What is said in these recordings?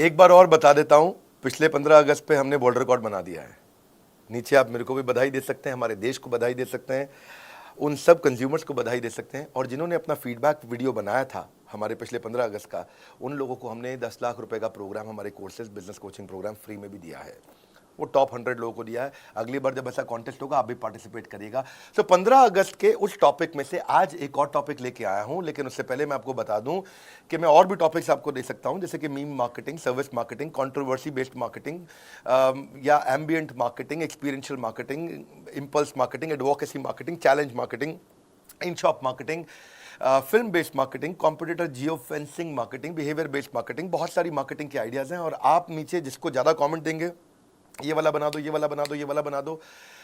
एक बार और बता देता हूं, पिछले 15 अगस्त पे हमने वर्ल्ड रिकॉर्ड बना दिया है। नीचे आप मेरे को भी बधाई दे सकते हैं, हमारे देश को बधाई दे सकते हैं, उन सब कंज्यूमर्स को बधाई दे सकते हैं। और जिन्होंने अपना फीडबैक वीडियो बनाया था हमारे पिछले 15 अगस्त का, उन लोगों को हमने 10 लाख रुपए का प्रोग्राम, हमारे courses business coaching programme free में भी दिया है। वो टॉप 100 लोगों को दिया है। अगली बार जब ऐसा कॉन्टेस्ट होगा आप भी पार्टिसिपेट करिएगा। तो 15 अगस्त के उस टॉपिक में से आज एक और टॉपिक लेके आया हूं, लेकिन उससे पहले मैं आपको बता दूं कि मैं और भी टॉपिक्स आपको दे सकता हूं, जैसे कि meme marketing, service marketing, controversy based marketing, या ambient marketing, experiential marketing, impulse marketing, advocacy marketing, challenge marketing, in shop marketing, film based marketing, competitor geo fencing marketing, behaviour based marketing. बहुत सारी marketing के ideas हैं और आप नीचे जिसको ज़्यादा कमेंट देंगे, ये वाला बना दो, ये वाला बना दो, ये वाला बना दो,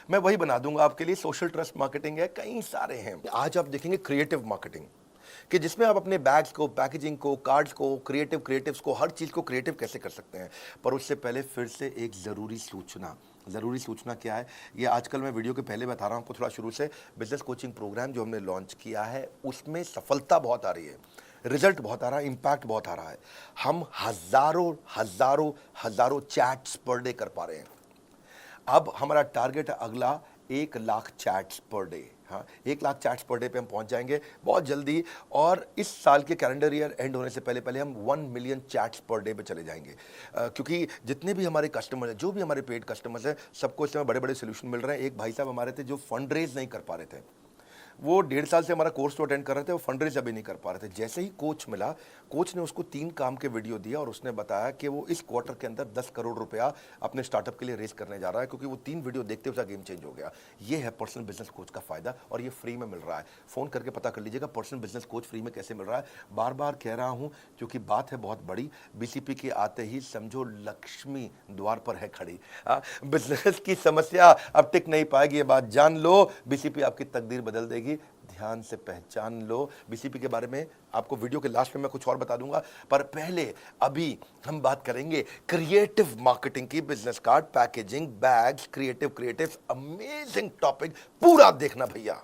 मैं वही बना दूंगा आपके लिए। सोशल ट्रस्ट मार्केटिंग है, कई सारे हैं। आज आप देखेंगे क्रिएटिव मार्केटिंग, कि जिसमें आप अपने बैग्स को, पैकेजिंग को, कार्ड्स को, क्रिएटिव्स को, हर चीज़ को क्रिएटिव कैसे कर सकते हैं। पर उससे पहले फिर से एक ज़रूरी सूचना क्या है, ये आजकल मैं वीडियो के पहले बता रहा हूँ आपको थोड़ा शुरू से। बिजनेस कोचिंग प्रोग्राम जो हमने लॉन्च किया है उसमें सफलता बहुत आ रही है, रिजल्ट बहुत आ रहा है, इंपैक्ट बहुत आ रहा है। हम हजारों चैट्स पर डे कर पा रहे हैं। अब हमारा टारगेट है अगला 1 लाख चैट्स पर डे। हाँ, 1 लाख चैट्स पर डे पे हम पहुंच जाएंगे बहुत जल्दी। और इस साल के कैलेंडर ईयर एंड होने से पहले हम 1 मिलियन चैट्स पर डे पे चले जाएंगे। क्योंकि जितने भी हमारे कस्टमर हैं, जो भी हमारे पेड कस्टमर्स हैं, सबको इस समय बड़े बड़े सोल्यूशन मिल रहे हैं। एक भाई साहब हमारे थे जो फंड रेज नहीं कर पा रहे थे, वो 1.5 साल से हमारा कोर्स तो अटेंड कर रहे थे, वो फंड रेज अभी नहीं कर पा रहे थे। जैसे ही कोच मिला, कोच ने उसको 3 काम के वीडियो दिया और उसने बताया कि वो इस क्वार्टर के अंदर 10 करोड़ रुपया अपने स्टार्टअप के लिए रेज करने जा रहा है, क्योंकि वो 3 वीडियो देखते उसका गेम चेंज हो गया। ये है पर्सनल बिजनेस कोच का फायदा, और ये फ्री में मिल रहा है। फोन करके पता कर लीजिएगा पर्सनल बिजनेस कोच फ्री में कैसे मिल रहा है। बार बार कह रहा हूं क्योंकि बात है बहुत बड़ी। बीसीपी के आते ही समझो लक्ष्मी द्वार पर है खड़ी। बिजनेस की समस्या अब टिक नहीं पाएगी, ये बात जान लो। बीसीपी आपकी तकदीर बदल देगी, ध्यान से पहचान लो। बीसीपी के बारे में आपको वीडियो के लास्ट में मैं कुछ और बता दूंगा, पर पहले अभी हम बात करेंगे क्रिएटिव मार्केटिंग की। Business card, packaging, bags, creative, amazing topic, पूरा देखना भैया।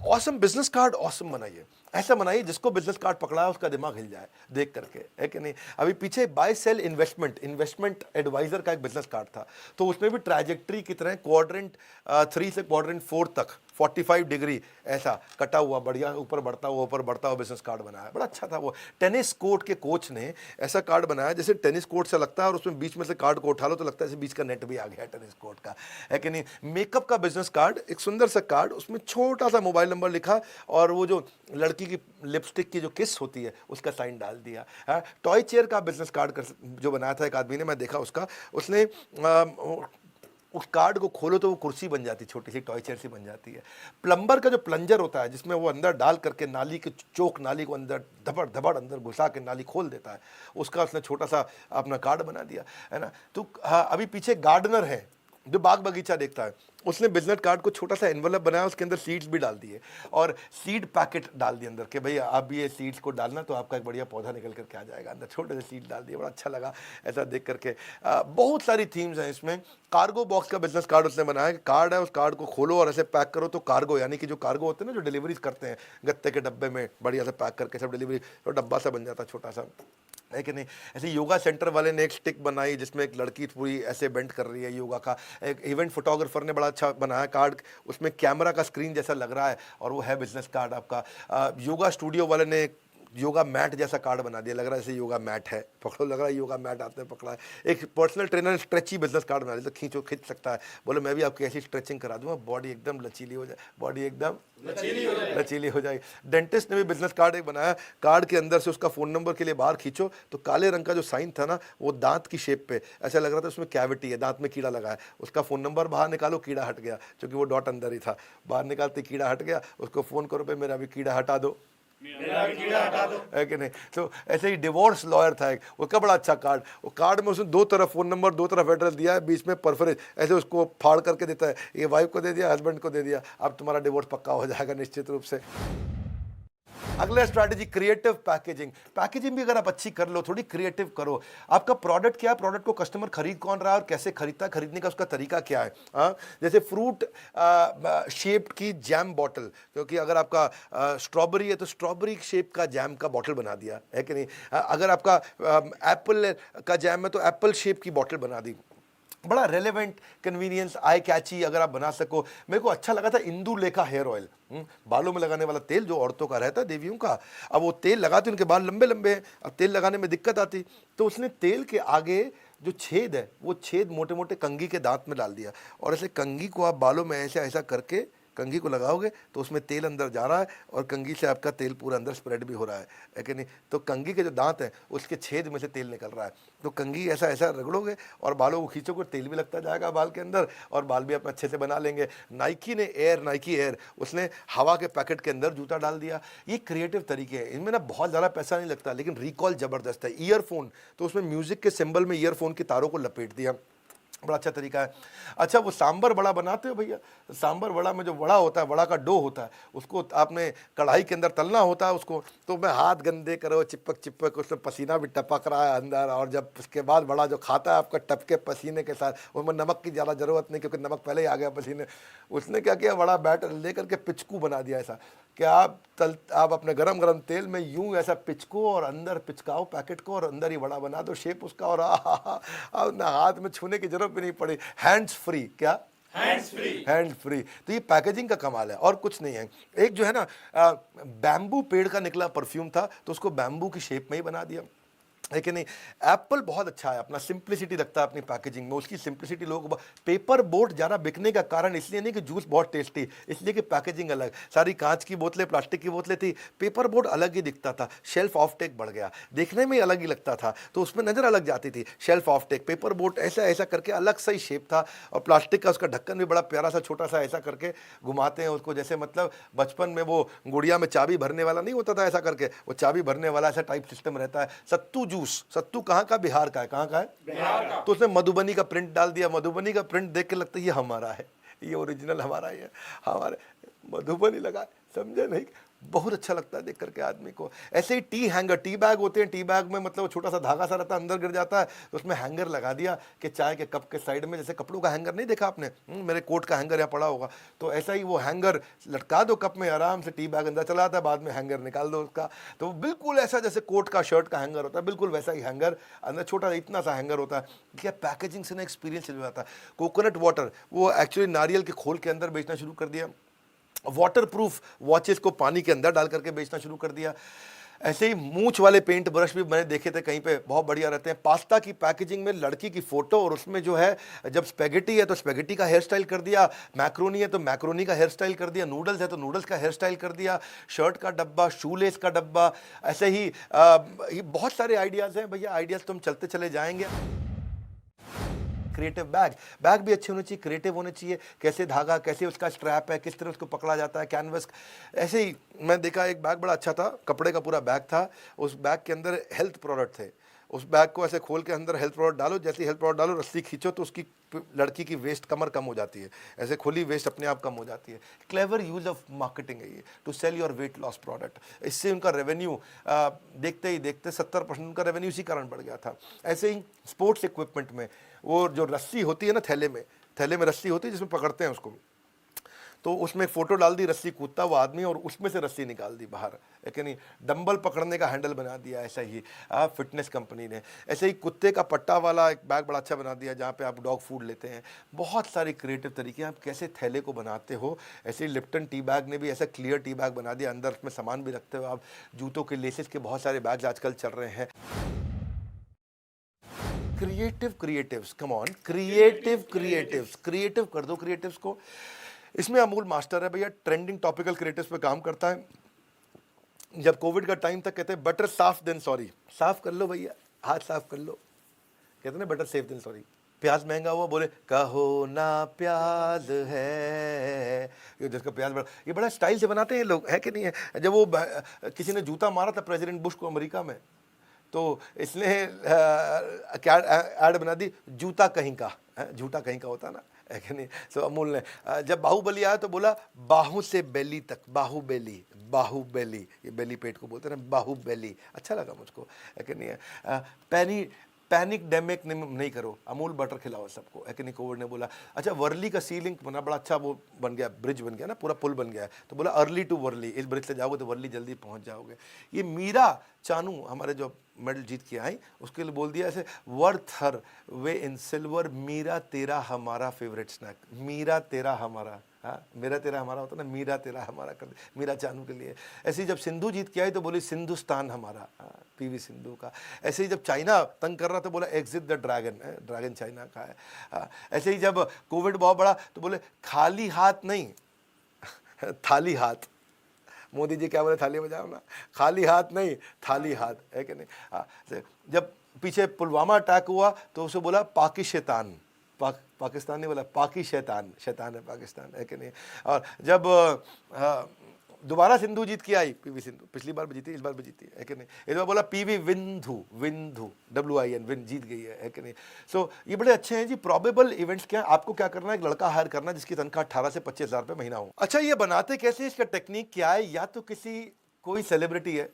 ऑसम बिजनेस कार्ड ऑसम बनाइए, ऐसा बनाइए जिसको बिजनेस कार्ड पकड़ा है उसका दिमाग हिल जाए देख करके, है कि नहीं। अभी पीछे बाय सेल इन्वेस्टमेंट एडवाइजर का एक बिजनेस कार्ड था, तो उसमें भी ट्रैजेक्टरी की तरह क्वाड्रेंट 3 से क्वाड्रेंट 4 तक 45 डिग्री ऐसा कटा हुआ, बढ़िया ऊपर बढ़ता हुआ बिजनेस कार्ड बनाया, बड़ा अच्छा था वो। टेनिस कोर्ट के कोच ने ऐसा कार्ड बनाया जैसे टेनिस कोर्ट से लगता है, और उसमें बीच में से कार्ड को उठा लो तो लगता है जैसे बीच का नेट भी आ गया टेनिस कोर्ट का, है कि नहीं। मेकअप का बिजनेस कार्ड, एक सुंदर सा कार्ड, उसमें छोटा सा मोबाइल नंबर लिखा, और वो जो लड़की की लिपस्टिक की जो किस होती है उसका साइन डाल दिया। टॉय चेयर का बिजनेस कार्ड जो बनाया था एक आदमी ने, मैं देखा उसका, उसने उस कार्ड को खोलो तो वो कुर्सी बन जाती, छोटी सी टॉय चेयर सी बन जाती है। प्लम्बर का जो प्लंजर होता है, जिसमें वो अंदर डाल करके नाली के चोक, नाली को अंदर धबड़ अंदर घुसा के नाली खोल देता है, उसका उसने छोटा सा अपना कार्ड बना दिया, है ना। तो अभी पीछे गार्डनर है जो बाग बगीचा देखता है, उसने बिजनेस कार्ड को छोटा सा एनवलप बनाया, उसके अंदर सीड्स भी डाल दिए और सीड पैकेट डाल दिए अंदर के, भैया आप भी ये सीड्स को डालना तो आपका एक बढ़िया पौधा निकल करके आ जाएगा। अंदर छोटे से सीड डाल दिए, बड़ा अच्छा लगा ऐसा देख करके। बहुत सारी थीम्स हैं इसमें। कार्गो बॉक्स का बिजनेस कार्ड उसने बनाया, कार्ड है, उस कार्ड को खोलो और ऐसे पैक करो तो कार्गो, यानी कि जो कार्गो होते हैं ना, जो डिलीवरीज करते हैं गत्ते के डब्बे में बढ़िया से पैक करके सब डिलीवरी, तो डब्बा सा बन जाता छोटा सा, है कि नहीं। ऐसे योगा सेंटर वाले ने एक स्टिक बनाई जिसमें एक लड़की पूरी ऐसे बेंड कर रही है योगा का। एक इवेंट फोटोग्राफर ने बड़ा अच्छा बनाया कार्ड, उसमें कैमरा का स्क्रीन जैसा लग रहा है, और वो है बिजनेस कार्ड आपका। योगा स्टूडियो वाले ने योगा मैट जैसा कार्ड बना दिया, लग रहा है जैसे योगा मैट है, पकड़ो लग रहा है योगा मैट आपने पकड़ा है। एक पर्सनल ट्रेनर ने स्ट्रेची बिजनेस कार्ड बना दिया, तो खींच सकता है, बोले मैं भी आपकी ऐसी स्ट्रेचिंग करा दूंगा, बॉडी एकदम लचीली हो जाए, बॉडी एकदम लचीली हो जाएगी। डेंटिस्ट ने भी बिजनेस कार्ड एक बनाया, कार्ड के अंदर से उसका फ़ोन नंबर के लिए बाहर खींचो तो काले रंग का जो साइन था ना, वो दांत की शेप पे ऐसा लग रहा था उसमें कैविटी है, दांत में कीड़ा लगा है, उसका फ़ोन नंबर बाहर निकालो, कीड़ा हट गया, क्योंकि वो डॉट अंदर ही था, बाहर निकालते कीड़ा हट गया, उसको फ़ोन करो पे मेरा भी कीड़ा हटा दो, है कि नहीं। तो ऐसे ही डिवोर्स लॉयर था एक, उसका बड़ा अच्छा कार्ड, वो कार्ड में उसने 2 तरफ फ़ोन नंबर, 2 तरफ एड्रेस दिया है, बीच में परफरेज ऐसे उसको फाड़ करके देता है, ये वाइफ को दे दिया, हस्बैंड को दे दिया, अब तुम्हारा डिवोर्स पक्का हो जाएगा निश्चित रूप से। अगला स्ट्रैटेजी क्रिएटिव पैकेजिंग। पैकेजिंग भी अगर आप अच्छी कर लो, थोड़ी क्रिएटिव करो। आपका प्रोडक्ट क्या है, प्रोडक्ट को कस्टमर खरीद कौन रहा है और कैसे खरीदता है, खरीदने का उसका तरीका क्या है। हाँ, जैसे फ्रूट शेप्ड की जैम बॉटल, क्योंकि अगर आपका स्ट्रॉबेरी है तो स्ट्रॉबेरी शेप का जैम का बॉटल बना दिया है कि नहीं। अगर आपका एप्पल का जैम है तो एप्पल शेप की बॉटल बना दी। बड़ा रेलेवेंट, कन्वीनियंस, आई कैची अगर आप बना सको। मेरे को अच्छा लगा था इंदु लेखा हेयर ऑयल, बालों में लगाने वाला तेल जो औरतों का रहता है, देवियों का। अब वो तेल लगाती, उनके बाल लंबे लंबे हैं, अब तेल लगाने में दिक्कत आती, तो उसने तेल के आगे जो छेद है वो छेद मोटे मोटे कंघी के दांत में डाल दिया, और ऐसे कंघी को आप बालों में ऐसा ऐसा करके कंघी को लगाओगे तो उसमें तेल अंदर जा रहा है और कंघी से आपका तेल पूरा अंदर स्प्रेड भी हो रहा है कि नहीं। तो कंघी के जो दांत हैं उसके छेद में से तेल निकल रहा है, तो कंघी ऐसा ऐसा रगड़ोगे और बालों को खींचोगे, तेल भी लगता जाएगा बाल के अंदर और बाल भी अपने अच्छे से बना लेंगे। नाइकी ने नाइकी एयर, उसने हवा के पैकेट के अंदर जूता डाल दिया। ये क्रिएटिव तरीके हैं, इनमें ना बहुत ज़्यादा पैसा नहीं लगता लेकिन रिकॉल ज़बरदस्त है। ईयरफोन, तो उसमें म्यूज़िक के सिंबल में ईयरफोन की तारों को लपेट दिया, बड़ा अच्छा तरीका है। अच्छा, वो सांबर बड़ा बनाते हो भैया, सांबर बड़ा में जो वड़ा होता है, वड़ा का डो होता है, उसको आपने कढ़ाई के अंदर तलना होता है उसको, तो मैं हाथ गंदे करो, चिपक चिपक, उसमें पसीना भी टपक रहा है अंदर, और जब उसके बाद बड़ा जो खाता है आपका टपके पसीने के साथ, उसमें नमक की ज़्यादा ज़रूरत नहीं क्योंकि नमक पहले ही आ गया पसीने। उसने क्या किया, बड़ा बैटर ले करके पिचकू बना दिया ऐसा कि आप अपने गरम गरम तेल में यूं ऐसा पिचको और अंदर पिचकाओ पैकेट को और अंदर ही बड़ा बना दो शेप उसका, और अब ना हाथ में छूने की जरूरत भी नहीं पड़ी। हैंड्स फ्री, क्या हैंड फ्री। तो ये पैकेजिंग का कमाल है और कुछ नहीं है। एक जो है ना बैम्बू पेड़ का निकला परफ्यूम था, तो उसको बैम्बू की शेप में ही बना दिया, है कि नहीं। एप्पल बहुत अच्छा है, अपना सिंप्लिसिटी रखता है अपनी पैकेजिंग में, उसकी सिंप्लिसिटी लोग। पेपर बोट ज़्यादा बिकने का कारण इसलिए नहीं कि जूस बहुत टेस्टी, इसलिए कि पैकेजिंग अलग। सारी कांच की बोतलें, प्लास्टिक की बोतलें थी, पेपर बोट अलग ही दिखता था, शेल्फ ऑफ टेक बढ़ गया, देखने में ही अलग ही लगता था, तो उसमें नज़र अलग जाती थी। Shelf off tech, paper boat ऐसा ऐसा करके अलग सा ही शेप था, और प्लास्टिक का उसका ढक्कन भी बड़ा प्यारा सा छोटा सा ऐसा करके घुमाते हैं उसको, जैसे मतलब बचपन में वो गुड़िया में चाबी भरने वाला नहीं होता था ऐसा करके, वो चाबी भरने वाला ऐसा टाइप सिस्टम रहता है। सत्तू जूस, सत्तू कहाँ का, बिहार का है, कहाँ का है, बिहार का। तो उसने मधुबनी का प्रिंट डाल दिया, मधुबनी का प्रिंट देख के लगता है ये हमारा है, ये ओरिजिनल हमारा ही है, हमारे मधुबनी लगा, समझे नहीं। बहुत अच्छा लगता है देख करके आदमी को। ऐसे ही टी हैंगर, टी बैग होते हैं, टी बैग में मतलब छोटा सा धागा सा रहता है, अंदर गिर जाता है, तो उसमें हैंगर लगा दिया कि चाय के कप के साइड में, जैसे कपड़ों का हैंगर नहीं देखा आपने, मेरे कोट का हैंगर यहाँ पड़ा होगा, तो ऐसा ही वो हैंगर लटका दो कप में, आराम से टी बैग अंदर चला आता है, बाद में हैंगर निकाल दो उसका, तो बिल्कुल ऐसा जैसे कोट का शर्ट का हैंगर होता है, बिल्कुल वैसा ही हैंगर अंदर छोटा इतना सा हैंगर होता है। क्या पैकेजिंग से ना एक्सपीरियंस चल जाता है। कोकोनट वाटर, वो एक्चुअली नारियल के खोल के अंदर बेचना शुरू कर दिया। वाटर प्रूफ वॉचेस को पानी के अंदर डाल करके बेचना शुरू कर दिया। ऐसे ही मूंछ वाले पेंट ब्रश भी मैंने देखे थे कहीं पे, बहुत बढ़िया रहते हैं। पास्ता की पैकेजिंग में लड़की की फोटो और उसमें जो है, जब स्पेगेटी है तो स्पेगेटी का हेयर स्टाइल कर दिया, मैक्रोनी है तो मैक्रोनी का हेयर स्टाइल कर दिया, नूडल्स है तो नूडल्स का हेयर स्टाइल कर दिया, शर्ट का डब्बा, शूलेस का डब्बा, ऐसे ही ये बहुत सारे आइडियाज़ हैं भैया, आइडियाज़ तो हम चलते चले जाएंगे। क्रिएटिव बैग, बैग भी अच्छे होने चाहिए, क्रिएटिव होने चाहिए, कैसे धागा, कैसे उसका स्ट्रैप है, किस तरह उसको पकड़ा जाता है, कैनवस। ऐसे ही मैं देखा एक बैग बड़ा अच्छा था, कपड़े का पूरा बैग था, उस बैग के अंदर हेल्थ प्रोडक्ट थे, उस बैग को ऐसे खोल के अंदर हेल्थ प्रोडक्ट डालो, जैसे हेल्थ प्रोडक्ट डालो रस्सी खींचो तो उसकी लड़की की वेस्ट कमर कम हो जाती है, ऐसे खुली वेस्ट अपने आप कम हो जाती है। क्लेवर यूज ऑफ मार्केटिंग है ये, to sell your weight loss product. इससे उनका रेवेन्यू देखते ही देखते 70% उनका रेवेन्यू इसी कारण बढ़ गया था। ऐसे ही स्पोर्ट्स इक्विपमेंट में वो जो रस्सी होती है ना, थैले में रस्सी होती है जिसमें पकड़ते हैं उसको, तो उसमें फोटो डाल दी, रस्सी कूदता वो आदमी और उसमें से रस्सी निकाल दी बाहर, है कि नहीं। डंबल पकड़ने का हैंडल बना दिया, ऐसा ही फिटनेस कंपनी ने। ऐसे ही कुत्ते का पट्टा वाला एक बैग बड़ा अच्छा बना दिया जहाँ पे आप डॉग फूड लेते हैं। बहुत सारे क्रिएटिव तरीके आप कैसे थैले को बनाते हो। ऐसे ही लिप्टन टी बैग ने भी ऐसा क्लियर टी बैग बना दिया, अंदर उसमें सामान भी रखते हो आप। जूतों के लेसेस के बहुत सारे बैग्स आजकल चल रहे हैं। क्रिएटिव्स, कम ऑन, क्रिएटिव कर दो क्रिएटिव्स को। इसमें अमूल मास्टर है भैया, ट्रेंडिंग टॉपिकल क्रिएटिव्स पे काम करता है। जब कोविड का टाइम था कहते हैं बेटर साफ देन सॉरी, साफ कर लो भैया, हाथ साफ कर लो, कहते हैं बेटर सेफ देन सॉरी। प्याज महंगा हुआ, बोले कहो ना प्याज है, ये जिसका प्याज बड़ा, ये बड़ा स्टाइल से बनाते हैं लोग, है कि नहीं है। जब वो किसी ने जूता मारा था प्रेसिडेंट बुश को अमेरिका में, तो इसने क्या ऐड बना दी, जूता कहीं का, झूठा कहीं का होता ना, है कि नहीं। सो अमूल ने जब बाहुबली आया तो बोला बाहू से बेली तक, बाहुबली, बाहुबली, ये बेली पेट को बोलते हैं ना, बाहुबली, अच्छा लगा मुझको, है कि नहीं। पैनिक डेमिक नहीं करो, अमूल बटर खिलाओ सबको, है कि नहीं, कोविड ने बोला। अच्छा, वर्ली का सी लिंक बना, बड़ा अच्छा वो बन गया, ब्रिज बन गया ना, पूरा पुल बन गया है, तो बोला अर्ली टू वर्ली, इस ब्रिज से जाओगे तो वर्ली जल्दी पहुंच जाओगे। ये मीरा चानू हमारे जो मेडल जीत के आई, उसके लिए बोल दिया ऐसे, वर्थ हर वे इन सिल्वर, मीरा तेरा हमारा फेवरेट स्नैक, मीरा तेरा हमारा, हाँ, मेरा तेरा हमारा होता ना, मीरा तेरा हमारा कर दे, मीरा चानू के लिए। ऐसे ही जब सिंधु जीत के आई तो बोली सिंधुस्तान हमारा, पीवी सिंधु का। ऐसे ही जब चाइना तंग कर रहा तो बोला exit the dragon, dragon China का है। ऐसे ही जब कोविड बहुत बड़ा तो बोले खाली हाथ नहीं थाली हाथ। मोदी जी क्या बोले, थाली बजाओ ना, खाली हाथ नहीं थाली हाथ, है कि नहीं। हाँ, जब पीछे पुलवामा अटैक हुआ तो उसे बोला पाकि शैतान, पाकिस्तान नहीं बोला, पाकि शैतान, शैतान है पाकिस्तान, है कि नहीं। और जब दोबारा सिंधु जीत के आई, पीवी सिंधु, पिछली बार भी जीती, इस बार भी जीती, है कि नहीं। इस बार बोला पीवी विंधु, विंधु WIN, विन, जीत गई है कि नहीं। सो ये बड़े अच्छे हैं जी। प्रोबेबल इवेंट्स क्या, आपको क्या करना है, एक लड़का हायर करना है जिसकी तनख्वाह 18 से 25 हज़ार रुपये महीना हो। अच्छा, ये बनाते कैसे, इसका टेक्निक क्या है, या तो कोई सेलिब्रिटी है,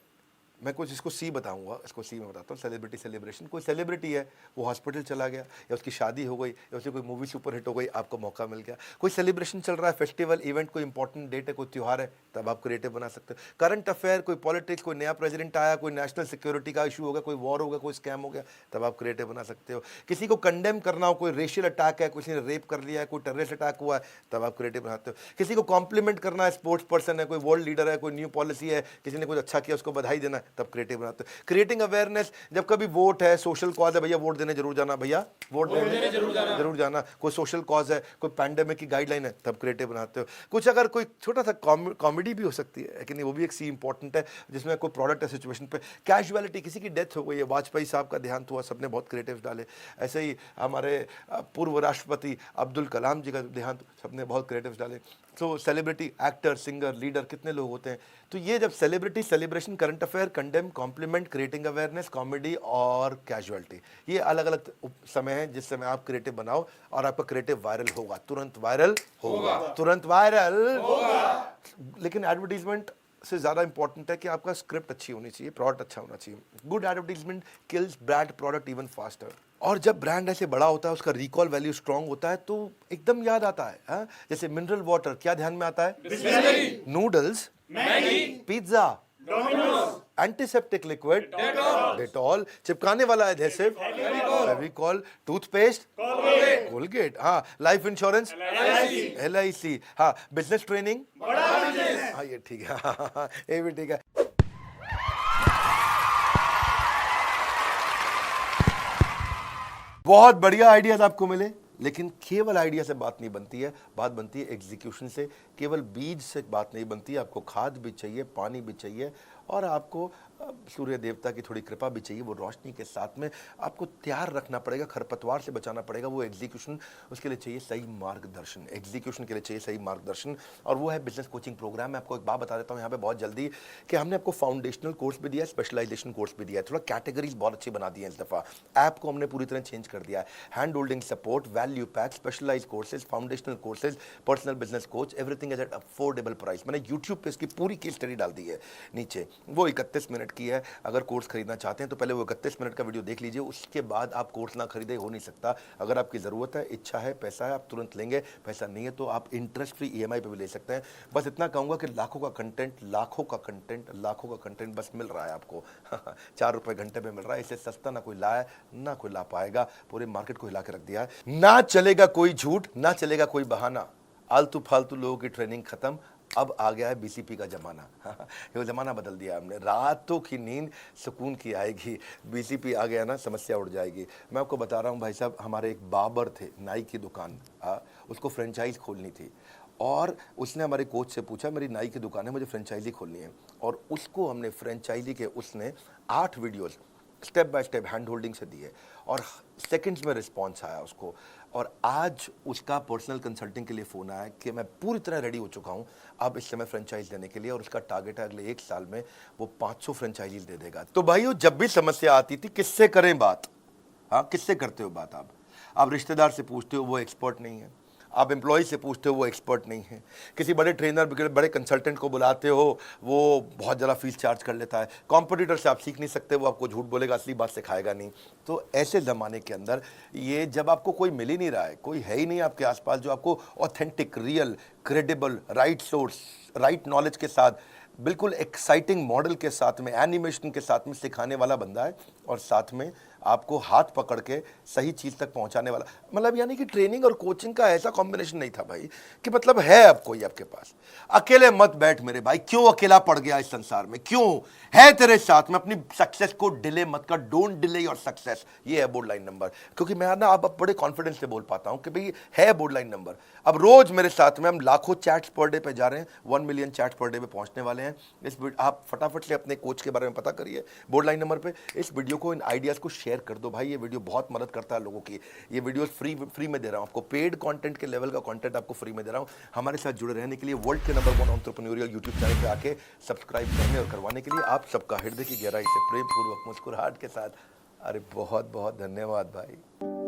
मैं कुछ इसको सी बताऊंगा, इसको सी में बताता हूँ, सेलिब्रिटी सेलिब्रेशन। कोई सेलिब्रिटी है, वो हॉस्पिटल चला गया, या उसकी शादी हो गई, या उसकी कोई मूवी सुपर हिट हो गई, आपको मौका मिल गया। कोई सेलिब्रेशन चल रहा है, फेस्टिवल इवेंट, कोई इंपॉर्टेंट डेट है, कोई त्यौहार है, तब आप क्रिएटिव बना सकते हो। करंट अफेयर, कोई पॉलिटिक्स, कोई नया प्रेसिडेंट आया, कोई नेशनल सिक्योरिटी का इशू हो गया, कोई वॉर हो गया, कोई स्कैम हो गया, तब आप क्रिएटिव बना सकते हो। किसी को कंडेम करना हो, कोई रेशियल अटैक है, किसी ने रेप कर लिया है, कोई टेररिस्ट अटैक हुआ है, तब आप क्रिएटिव बनाते हो। किसी को कॉम्प्लीमेंट करना है, स्पोर्ट्स पर्सन है, कोई वर्ल्ड लीडर है, कोई न्यू पॉलिसी है, किसी ने कुछ अच्छा किया, उसको बधाई देना है, तब क्रिएटिव बनाते हो। क्रिएटिंग अवेयरनेस, जब कभी वोट है, सोशल कॉज है, भैया वोट देने जरूर जाना, भैया वोट देने जरूर जाना। कोई सोशल कॉज है, कोई पैंडेमिक की गाइडलाइन है, तब क्रिएटिव बनाते हो। कुछ अगर कोई छोटा सा कॉमेडी भी हो सकती है कि नहीं, वो भी एक सी इंपॉर्टेंट है, जिसमें कोई प्रोडक्ट है सिचुएशन पे। कैजुअलिटी, किसी की डेथ हो गई है, वाजपेयी साहब का देहांत हुआ, सबने बहुत क्रिएटिव डाले। ऐसे ही हमारे पूर्व राष्ट्रपति अब्दुल कलाम जी का देहांत, सबने बहुत क्रिएटिव डाले। तो सेलिब्रिटी, एक्टर, सिंगर, लीडर, कितने लोग होते हैं। तो ये जब celebrity, celebration, current affair, condemn, compliment, creating awareness, comedy और कैजुअलिटी, ये अलग अलग समय है जिस समय आप क्रिएटिव बनाओ और आपका क्रिएटिव वायरल होगा, तुरंत वायरल होगा, तुरंत वायरल होगा। लेकिन एडवर्टीजमेंट से ज़्यादा इंपॉर्टेंट है कि आपका स्क्रिप्ट अच्छी होनी चाहिए, प्रोडक्ट अच्छा होना चाहिए। Good advertisement kills brand product even faster. और जब ब्रांड ऐसे बड़ा होता है, उसका रिकॉल वैल्यू स्ट्रांग होता है, तो एकदम याद आता है, हा? जैसे मिनरल वाटर, क्या ध्यान में आता है, noodles, pizza, antiseptic liquid, Dettol, चिपकाने वाला एडहेसिव, फेविकॉल, टूथपेस्ट, कोलगेट, हाँ, लाइफ इंश्योरेंस, LIC, हाँ, बिजनेस ट्रेनिंग, हाँ, ये ठीक है, हाँ, ये भी ठीक है। बहुत बढ़िया आइडियाज आपको मिले, लेकिन केवल आइडिया से बात नहीं बनती है, बात बनती है एग्जीक्यूशन से। केवल बीज से बात नहीं बनती है, आपको खाद भी चाहिए, पानी भी चाहिए, और आपको सूर्य देवता की थोड़ी कृपा भी चाहिए। वो रोशनी के साथ में आपको तैयार रखना पड़ेगा, खरपतवार से बचाना पड़ेगा। वो एग्जीक्यूशन, उसके लिए चाहिए सही मार्गदर्शन, एग्जीक्यूशन के लिए चाहिए सही मार्गदर्शन, और वो है बिजनेस कोचिंग प्रोग्राम। मैं आपको एक बात बता देता हूँ यहाँ पे बहुत जल्दी, कि हमने आपको फाउंडेशनल कोर्स भी दिया है, स्पेशलाइजेशन कोर्स भी दिया है, थोड़ा कैटेगरीज बहुत अच्छी बना दी है इस दफ़ा। ऐप को हमने पूरी तरह चेंज कर दिया है। Hand holding support, value pack, specialise courses, foundational courses, personal business coach, everything is at affordable price. मैंने यूट्यूब पे इसकी पूरी केस स्टडी डाल दी है नीचे, वो 31 मिनट की है। अगर कोर्स खरीदना चाहते हैं तो पहले वो 31 मिनट का वीडियो देख लीजिए, उसके बाद आप कोर्स ना खरीदे हो नहीं सकता। अगर आपकी ज़रूरत है, इच्छा है, पैसा है, आप तुरंत लेंगे। पैसा नहीं है तो आप इंटरेस्ट फ्री EMI पे भी ले सकते हैं। बस इतना कहूँगा कि लाखों का कंटेंट, लाखों का कंटेंट, लाखों का कंटेंट बस मिल रहा है आपको। 4 रुपये घंटे में मिल रहा है। इससे सस्ता ना कोई लाए, ना कोई ला पाएगा। पूरे मार्केट को हिला के रख दिया है। ना चलेगा कोई झूठ, ना चलेगा कोई बहाना। आलतू फालतू लोगों की ट्रेनिंग खत्म, अब आ गया है BCP का ज़माना। ये ज़माना बदल दिया हमने। रातों की नींद सुकून की आएगी, BCP आ गया ना, समस्या उड़ जाएगी। मैं आपको बता रहा हूँ भाई साहब, हमारे एक बाबर थे, नाई की दुकान, उसको फ्रेंचाइज खोलनी थी, और उसने हमारे कोच से पूछा, मेरी नाई की दुकान है, मुझे फ्रेंचाइजी खोलनी है। और उसको हमने फ्रेंचाइजी के, उसने 8 videos step by step hand holding से दिए, और सेकंड्स में रिस्पॉन्स आया उसको। और आज उसका पर्सनल कंसल्टिंग के लिए फ़ोन आया कि मैं पूरी तरह रेडी हो चुका हूँ अब इस समय फ्रेंचाइज देने के लिए, और उसका टारगेट है अगले 1 साल में वो 500 फ्रेंचाइजीज दे देगा। तो भाइयों, जब भी समस्या आती थी, किससे करें बात? हाँ, किससे करते हो बात? आप रिश्तेदार से पूछते हो, वो एक्सपर्ट नहीं है। आप एम्प्लॉय से पूछते हो वो एक्सपर्ट नहीं है। किसी बड़े ट्रेनर बड़े कंसल्टेंट को बुलाते हो वो बहुत ज़्यादा फीस चार्ज कर लेता है। कॉम्पिटिटर से आप सीख नहीं सकते, वो आपको झूठ बोलेगा, असली बात सिखाएगा नहीं। तो ऐसे ज़माने के अंदर ये जब आपको कोई मिल ही नहीं रहा है, कोई है ही नहीं आपके आसपास जो आपको authentic, real, credible, right source, right knowledge के साथ, बिल्कुल एक्साइटिंग मॉडल के साथ में, एनिमेशन के साथ में सिखाने वाला बंदा है और साथ में आपको हाथ पकड़ के सही चीज़ तक पहुंचाने वाला, मतलब यानी कि ट्रेनिंग और कोचिंग का ऐसा कॉम्बिनेशन नहीं था भाई कि मतलब है अब कोई आपके पास। अकेले मत बैठ मेरे भाई, क्यों अकेला पड़ गया इस संसार में, क्यों है तेरे साथ में, अपनी सक्सेस को डिले मत कर, डोंट डिले योर सक्सेस। ये है बोर्ड लाइन नंबर। क्योंकि मैं ना अब बड़े कॉन्फिडेंस से बोल पाता हूं कि भाई है बोर्ड लाइन नंबर। अब रोज मेरे साथ में हम लाखों चैट्स पर डे पे जा रहे हैं, 1 मिलियन चैट्स पर डे पे पहुंचने वाले हैं। आप फटाफट से अपने कोच के बारे में पता करिए बोर्ड लाइन नंबर पे, इस वीडियो को, इन आइडियाज को शेयर कर दो भाई। ये वीडियो बहुत मदद करता है लोगों की। ये वीडियो फ्री में दे रहा हूं आपको, पेड कंटेंट के लेवल का कंटेंट आपको फ्री में दे रहा हूं। हमारे साथ जुड़े रहने के लिए वर्ल्ड के नंबर 1 एंटरप्रेन्योरियल यूट्यूब चैनल पे आके सब्सक्राइब करने और करवाने के लिए आप सबका हृदय की गहराई से प्रेम पूर्वक मुस्कुराहट के साथ अरे बहुत बहुत धन्यवाद भाई।